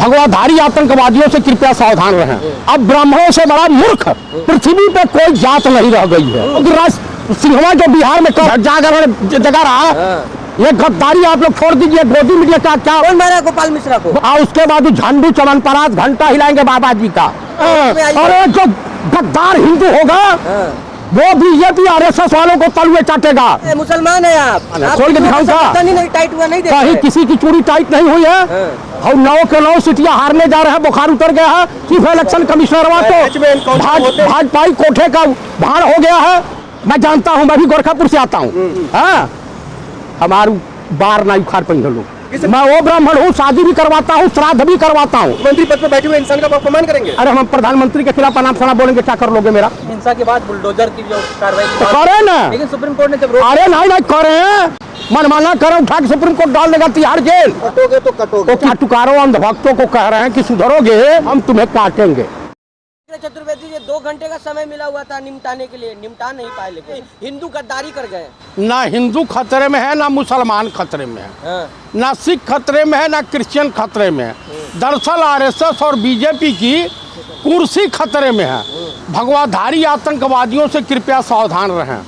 भगवाधारी आतंकवादियों से कृपया सावधान रहें। अब ब्राह्मणों से बड़ा मूर्ख पृथ्वी पे कोई जात नहीं रह गई है। सिंहवा जो बिहार में जागरण जगह रहा, ये गद्दारी आप लोग छोड़ दीजिए। गोदी मीडिया का क्या कौन मारा गोपाल मिश्रा को? उसके बाद झंडू चमनपरास घंटा हिलाएंगे बाबा जी का। और जो गद्दार हिंदू होगा वो बीजेपी आरएसएस वालों को तलुए चाटेगा। मुसलमान है आप खोल के दिखाऊं क्या? नहीं टाइट हुआ नहीं देखा कहीं किसी की चूड़ी टाइट नहीं हुई है। और 9 के 9 सीटियां हारने जा रहे हैं, बुखार उतर गया है। चीफ इलेक्शन कमिश्नर तो भाजपाई कोठे का भाड़ हो गया है। मैं जानता हूं, मैं भी गोरखापुर से आता हूं। हमारू बार ना उखाड़ पहन लोग। मैं वो ब्राह्मण हूँ, शादी भी करवाता हूँ, श्राद्ध भी करवाता हूँ। मंत्री पद पर बैठे हुए इंसान का आप अपमान करेंगे? अरे हम प्रधानमंत्री के खिलाफ अनाप शनाप बोलेंगे, क्या कर लोगे मेरा? हिंसा के बाद बुलडोजर की जो कार्रवाई तो करे ना, लेकिन सुप्रीम कोर्ट ने जब अरे नहीं करे, मनमाना करे, उठा के सुप्रीम कोर्ट डाल देगा तिहाड़ जेल। कटोगे तो कटोगे। तो क्या टुकारो अंधभक्तों को कह रहे हैं कि सुधरोगे, हम तुम्हें काटेंगे। चतुर्वेदी जी 2 घंटे का समय मिला हुआ था निपटाने के लिए, निपटा नहीं पाए, लेकिन हिंदू गद्दारी कर गए। ना हिंदू खतरे में है, ना मुसलमान खतरे में है, ना सिख खतरे में है, ना क्रिश्चियन खतरे में है। दरअसल आरएसएस और बीजेपी की कुर्सी खतरे में है। भगवाधारी आतंकवादियों से कृपया सावधान रहें।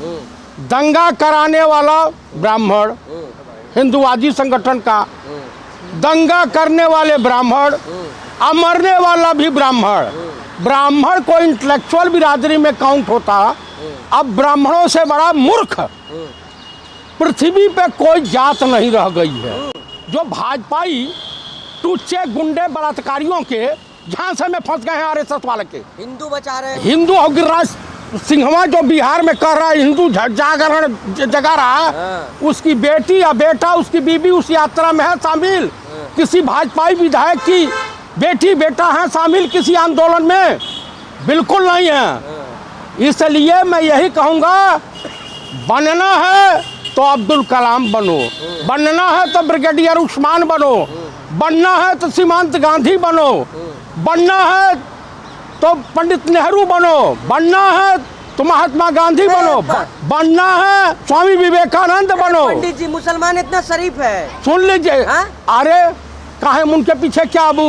दंगा कराने वाला ब्राह्मण, हिंदुवादी संगठन का दंगा करने वाले ब्राह्मण, मरने वाला भी ब्राह्मण। ब्राह्मण को इंटेलेक्चुअल बिरादरी में काउंट होता। अब ब्राह्मणों से बड़ा मूर्ख पृथ्वी पे कोई जात नहीं रह गई है। जो भाजपाई टुच्चे गुंडे बलात्कारियों के झांसे में फंस गए हैं आरएसएस वाले के। हिंदू बचा रहे हैं। हिंदू और गिरिराज सिंहवा जो बिहार में कर रहा है, हिंदू जागरण जगा रहा, उसकी बेटी या बेटा, उसकी बीबी उस यात्रा में है शामिल। किसी भाजपाई विधायक की बेटी बेटा है शामिल किसी आंदोलन में? बिल्कुल नहीं है। इसलिए मैं यही कहूँगा, बनना है तो अब्दुल कलाम बनो, बनना है तो ब्रिगेडियर उस्मान बनो, बनना है तो सीमांत गांधी बनो, बनना है तो पंडित नेहरू बनो, बनना है तो महात्मा गांधी बनो, बनना है स्वामी विवेकानंद बनो। पंडित जी मुसलमान इतना शरीफ है, सुन लीजिए। अरे काहे उनके पीछे क्या अबू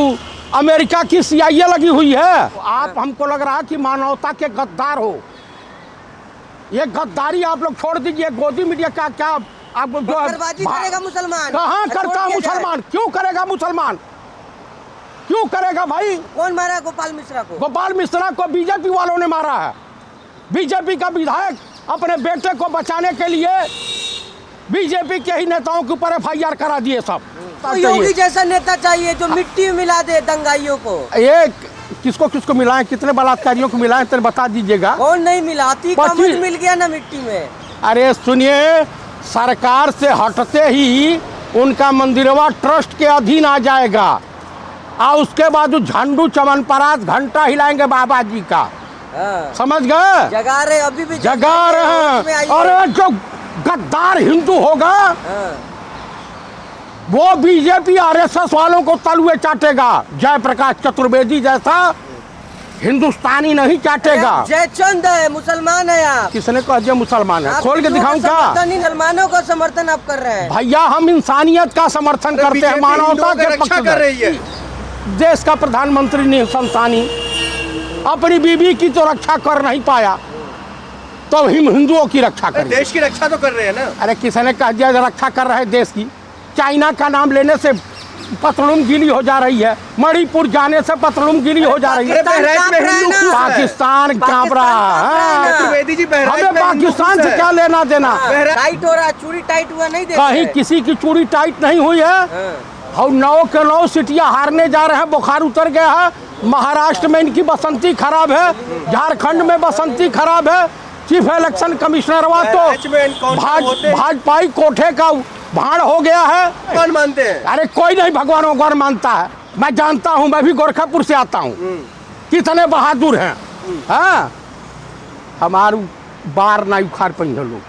अमेरिका की CIA लगी हुई है? आप हमको लग रहा है कि मानवता के गद्दार हो। ये गद्दारी आप लोग छोड़ दीजिए। गोदी मीडिया का क्या आप जो करेगा मुसलमान? कहाँ करता मुसलमान? क्यों करेगा मुसलमान? क्यों करेगा भाई? कौन मारा गोपाल मिश्रा को? गोपाल मिश्रा को बीजेपी वालों ने मारा है। बीजेपी का विधायक अपने बेटे को बचाने के लिए बीजेपी के ही नेताओं के ऊपर FIR करा दिए सब। तो योगी जैसा नेता चाहिए जो मिट्टी में मिला दे दंगाइयों को। ये किसको किसको मिलाएं, कितने बलात्कारियों को मिलाएं, तो बता दीजिएगा। कौन नहीं मिला? मिल गया ना मिट्टी में। अरे सुनिए, सरकार से हटते ही उनका मंदिरवा ट्रस्ट के अधीन आ जाएगा और उसके बाद झंडू चमनपरास घंटा हिलाएंगे बाबा जी का। समझ गए? जगा रहे, अभी भी जगा रहे हैं। और जो गद्दार हिंदू होगा वो बीजेपी आरएसएस वालों को तलुए चाटेगा। जयप्रकाश चतुर्वेदी जैसा हिंदुस्तानी नहीं चाटेगा। जयचंद है, मुसलमान है आप। किसने कहा जय मुसलमान है? खोल के दिखाऊं क्या? मुसलमानों का समर्थन आप कर रहे हैं। भैया हम इंसानियत का समर्थन करते हैं, मानवता के पक्ष कर रही है। देश का प्रधानमंत्री निसंतानी अपनी बीबी की तो रक्षा कर नहीं पाया, तो हम हिंदुओं की रक्षा करें। देश की रक्षा तो कर रहे हैं ना। अरे किसने कहा जय रक्षा कर रहे हैं देश की? चाइना का नाम लेने से पतलूम गीली हो जा रही है, मणिपुर जाने से पतलूम गीली हो जा रही है। पाकिस्तान कांप रहा है। हमें पाकिस्तान से क्या लेना देना? टाइट हो रहा, चूड़ी टाइट हुआ नहीं देखा? कहीं किसी की चूड़ी टाइट नहीं हुई है। और 9 के 9 सीटियां हारने जा रहे हैं, बुखार उतर गया है। महाराष्ट्र में इनकी बसंती खराब है, झारखंड में बसंती खराब है। चीफ इलेक्शन कमिश्नर तो भाजपाई कोठे का भाड़ हो गया है। कौन मानते हैं? अरे कोई नहीं भगवान भगवान मानता है। मैं जानता हूँ, मैं भी गोरखापुर से आता हूँ। कितने बहादुर हैं। हाँ, हमारू बार ना उखाड़ पहन लोग।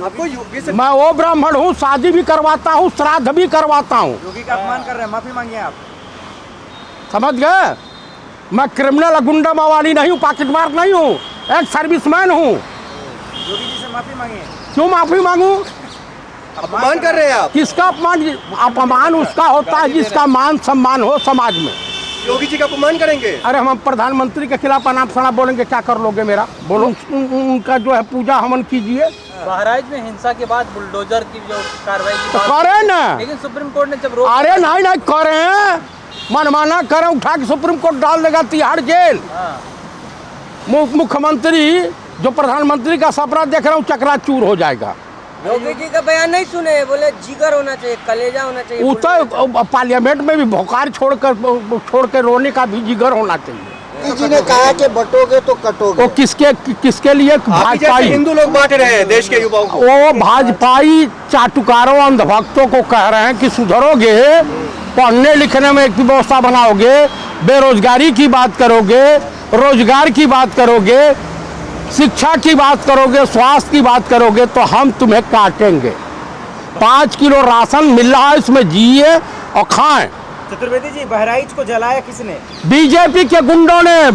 आपको योगी से मैं वो ब्राह्मण हूँ, शादी भी करवाता हूँ, श्राद्ध भी करवाता हूँ। योगी का अपमान कर रहे हैं, माफी मांगिए आप। समझ गए? मैं क्रिमिनल गुंडा मवाली नहीं हूँ, पॉकेटमार नहीं हूँ, एक सर्विसमैन हूँ। योगी जी से माफी मांगिए। क्यों माफी मांगू? अपमान कर रहे हैं आप। किसका अपमान? अपमान उसका होता है जिसका मान सम्मान हो समाज में। योगी जी का अपमान करेंगे? अरे हम प्रधानमंत्री के खिलाफ अनाप शनाप बोलेंगे, क्या कर लोगे मेरा? बोलो। उनका जो है पूजा हवन कीजिए। बहराइच में हिंसा के बाद बुलडोजर की जो कार्रवाई की तो बात करें ना। लेकिन सुप्रीम कोर्ट ने जब रोक अरे नहीं करें, मनमाना करें, उठा के सुप्रीम कोर्ट डाल देगा तिहाड़ जेल। मुख्यमंत्री जो प्रधानमंत्री का सपना देख रहा हूँ चकनाचूर हो जाएगा। योगी जी का बयान नहीं सुने, बोले जिगर होना चाहिए, कलेजा होना चाहिए। वो तो पार्लियामेंट में भी भौकाल छोड़ के रोने का भी जिगर होना चाहिए। मोदी जी ने कहा कि बटोगे तो कटोगे। वो किसके लिए? आप ही जैसे भाजपाई हिंदू लोग बांट रहे हैं देश के युवाओं को। वो भाजपाई चाटुकारों अंधभक्तों को कह रहे हैं कि सुधरोगे, पढ़ने लिखने में एक व्यवस्था बनाओगे, बेरोजगारी की बात करोगे, रोजगार की बात करोगे, शिक्षा की बात करोगे, स्वास्थ्य की बात करोगे तो हम तुम्हें काटेंगे। 5 किलो राशन मिल रहा है, इसमें जिए और खाएं। चतुर्वेदी जी, बहराइच को जलाया किसने? बीजेपी के गुंडों ने।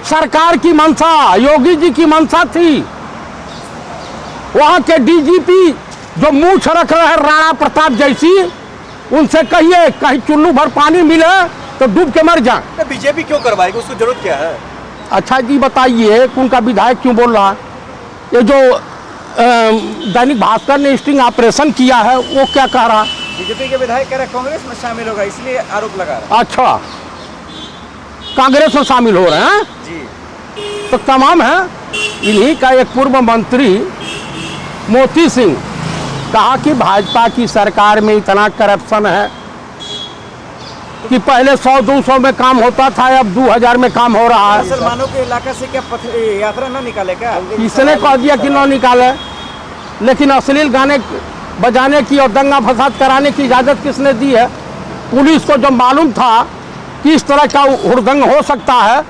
सरकार की मंशा, योगी जी की मंशा थी। वहां के डीजीपी जो मूछ रख रहे हैं राणा प्रताप जैसी, उनसे कहिए कहीं चुल्लू भर पानी मिले तो डूब के मर जाए। तो बीजेपी क्यों करवाएगी? उसको जरूरत क्या है? अच्छा जी बताइए, उनका विधायक क्यों बोल रहा है? ये जो दैनिक भास्कर ने स्टिंग ऑपरेशन किया है वो क्या कह रहा? बीजेपी के विधायक कह रहे कांग्रेस में शामिल होगा, इसलिए आरोप लगा रहा अच्छा, कांग्रेस में शामिल हो रहे हैं जी। तो तमाम है। इन्हीं का एक पूर्व मंत्री मोती सिंह कहा कि भाजपा की सरकार में इतना करप्शन है कि पहले 100-200 में काम होता था, अब 2000 में काम हो रहा है। मुसलमानों के इलाका से क्या यात्रा न निकाले क्या? किसने कह दिया कि न निकाले? लेकिन अश्लील गाने बजाने की और दंगा फसाद कराने की इजाज़त किसने दी है? पुलिस को जब मालूम था कि इस तरह का हुड़दंग हो सकता है,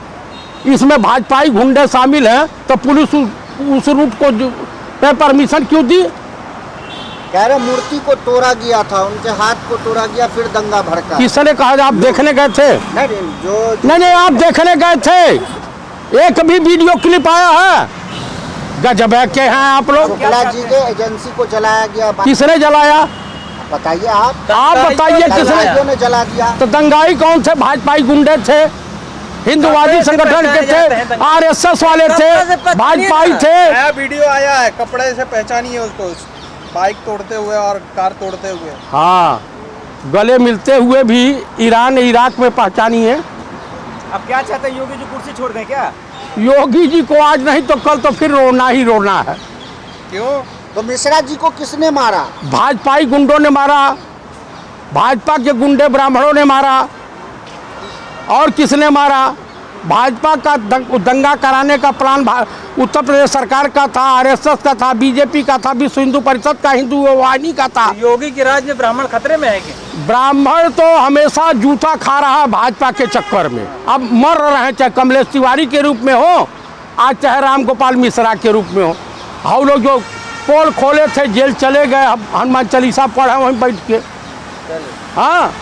इसमें भाजपाई गुंडे शामिल हैं, तो पुलिस उस रूट को पे परमिशन क्यों दी? कह रहे मूर्ति को तोड़ा गया था, उनके हाथ को तोड़ा गया, फिर दंगा भड़का। किसने कहा? आप देखने गए थे? नहीं, आप देखने गए थे। एक भी वीडियो क्लिप आया है? गजब के हैं आप लोग। शुक्ला जी के एजेंसी को जलाया गया। किसने जलाया? बताइए आप बताइए दंगाइयों ने किसने? जला दिया। तो दंगाई कौन थे? भाजपाई गुंडे थे, हिंदुवादी संगठन के थे, आरएसएस वाले थे, भाजपाई थे। नया वीडियो आया है, कपड़े से पहचानिए उसको, बाइक तोड़ते हुए और कार तोड़ते हुए। हाँ, गले मिलते हुए भी ईरान इराक में पहचानी है। अब क्या चाहते हैं, योगी जी कुर्सी छोड़ दें क्या? योगी जी को आज नहीं तो कल तो फिर रोना ही रोना है। क्यों? तो मिश्रा जी को किसने मारा? भाजपाई गुंडों ने मारा, भाजपा के गुंडे ब्राह्मणों ने मारा। और किसने मारा? भाजपा का दंगा कराने का प्लान उत्तर प्रदेश सरकार का था, आरएसएस का था, बीजेपी का था, विश्व हिंदू परिषद का, हिंदू वाहिनी का था। योगी के राज में ब्राह्मण खतरे में है कि? ब्राह्मण तो हमेशा जूता खा रहा है भाजपा के चक्कर में। अब मर रहे हैं, चाहे कमलेश तिवारी के रूप में हो, आज चाहे राम गोपाल मिश्रा के रूप में हो। हम लोग जो पोल खोले थे जेल चले गए, अब हनुमान चालीसा पढ़े वहीं बैठ के। हाँ,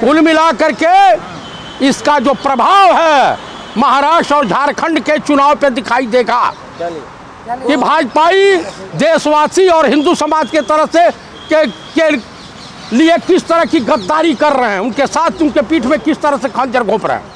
कुल मिला करके इसका जो प्रभाव है महाराष्ट्र और झारखंड के चुनाव पे दिखाई देगा कि भाजपाई देशवासी और हिंदू समाज के तरफ से के लिए किस तरह की गद्दारी कर रहे हैं, उनके साथ उनके पीठ में किस तरह से खंजर घोंप रहे हैं।